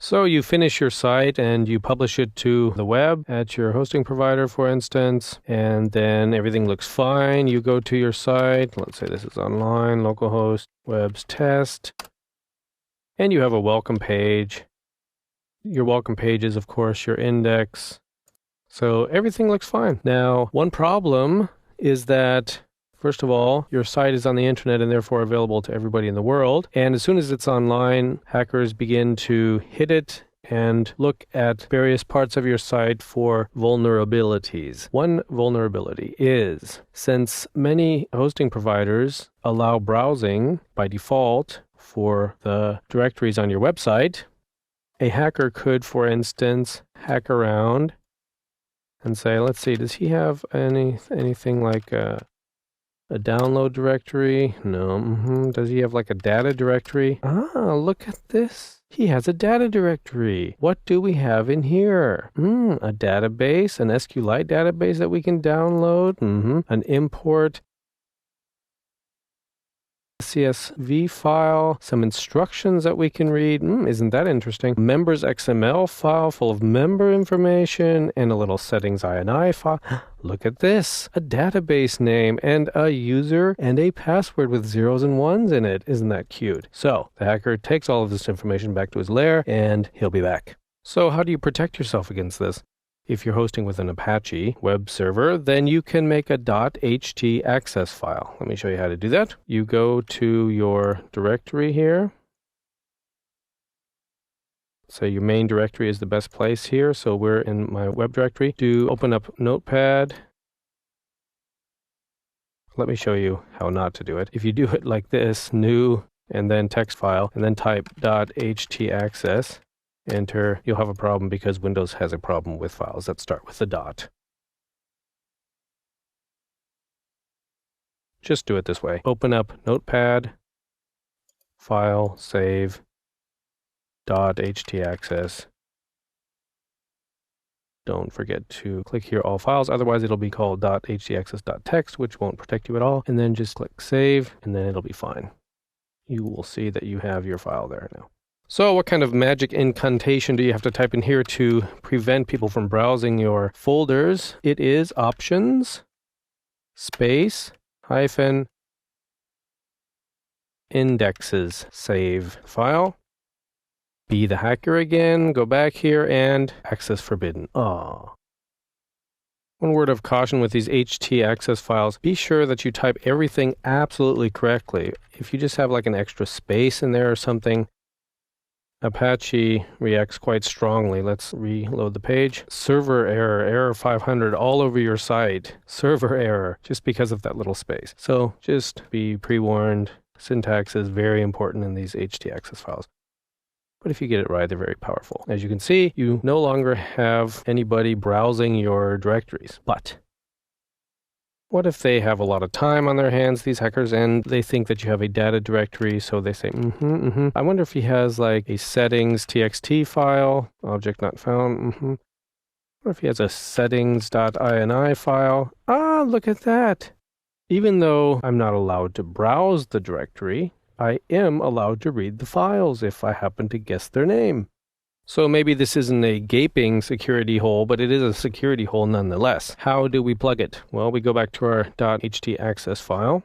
So you finish your site and you publish it to the web at your hosting provider, for instance, and then everything looks fine. You go to your site. Let's say this is online, localhost, webs test, and you have a welcome page. Your welcome page is, of course, your index. So everything looks fine. Now, one problem is that, first of all, your site is on the internet and therefore available to everybody in the world. And as soon as it's online, hackers begin to hit it and look at various parts of your site for vulnerabilities. One vulnerability is, since many hosting providers allow browsing by default for the directories on your website, a hacker could, for instance, hack around and say, let's see, does he have anything like a download directory? No. Does he have like a data directory? Ah, look at this. He has a data directory. What do we have in here? A database, an SQLite database that we can download. An import CSV file, some instructions that we can read. Isn't that interesting? Members XML file full of member information and a little settings INI file. Look at this, a database name and a user and a password with zeros and ones in it. Isn't that cute? So the hacker takes all of this information back to his lair and he'll be back. So how do you protect yourself against this? If you're hosting with an Apache web server, then you can make a .ht access file. Let me show you how to do that. You go to your directory here. So your main directory is the best place here. So we're in my web directory. Do open up Notepad. Let me show you how not to do it. If you do it like this, new, and then text file, and then type .ht access, enter, you'll have a problem because Windows has a problem with files that start with a dot. Just do it this way. Open up Notepad, File, Save, .ht access. Don't forget to click here, All Files, otherwise it'll be called .htaccess.txt, which won't protect you at all. And then just click Save, and then it'll be fine. You will see that you have your file there now. So what kind of magic incantation do you have to type in here to prevent people from browsing your folders? It is options, space, hyphen, indexes, save file. Be the hacker again, go back here and access forbidden. One word of caution with these HT access files, be sure that you type everything absolutely correctly. If you just have like an extra space in there or something, Apache reacts quite strongly. Let's reload the page. Server error, error 500 all over your site. Server error, just because of that little space. So just be pre-warned. Syntax is very important in these HT access files. But if you get it right, they're very powerful. As you can see, you no longer have anybody browsing your directories. But what if they have a lot of time on their hands, these hackers, and they think that you have a data directory, so they say, I wonder if he has like a settings txt file, object not found, What if he has a settings.ini file? Ah, look at that. Even though I'm not allowed to browse the directory, I am allowed to read the files if I happen to guess their name. So maybe this isn't a gaping security hole, but it is a security hole nonetheless. How do we plug it? Well, we go back to our .ht access file,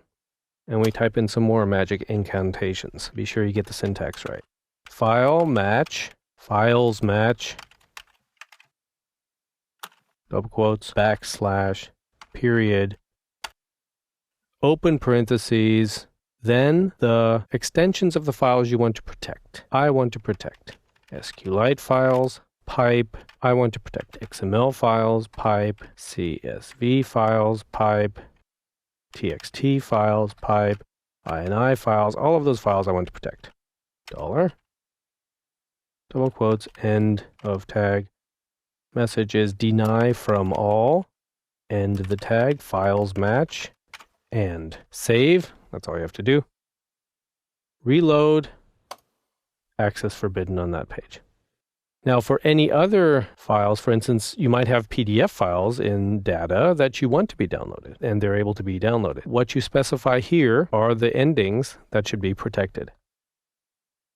and we type in some more magic incantations. Be sure you get the syntax right. File match, files match, double quotes, backslash, period, open parentheses, then the extensions of the files you want to protect. I want to protect SQLite files, pipe. I want to protect XML files, pipe. CSV files, pipe. TXT files, pipe. INI files, all of those files I want to protect. $, double quotes, end of tag. Message is deny from all, end the tag, files match, and save. That's all you have to do. Reload. Access forbidden on that page. Now for any other files, for instance, you might have PDF files in data that you want to be downloaded, and they're able to be downloaded. What you specify here are the endings that should be protected.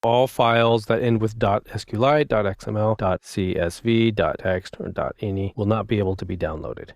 All files that end with .sqlite, .xml, .csv, .text, or .ini will not be able to be downloaded.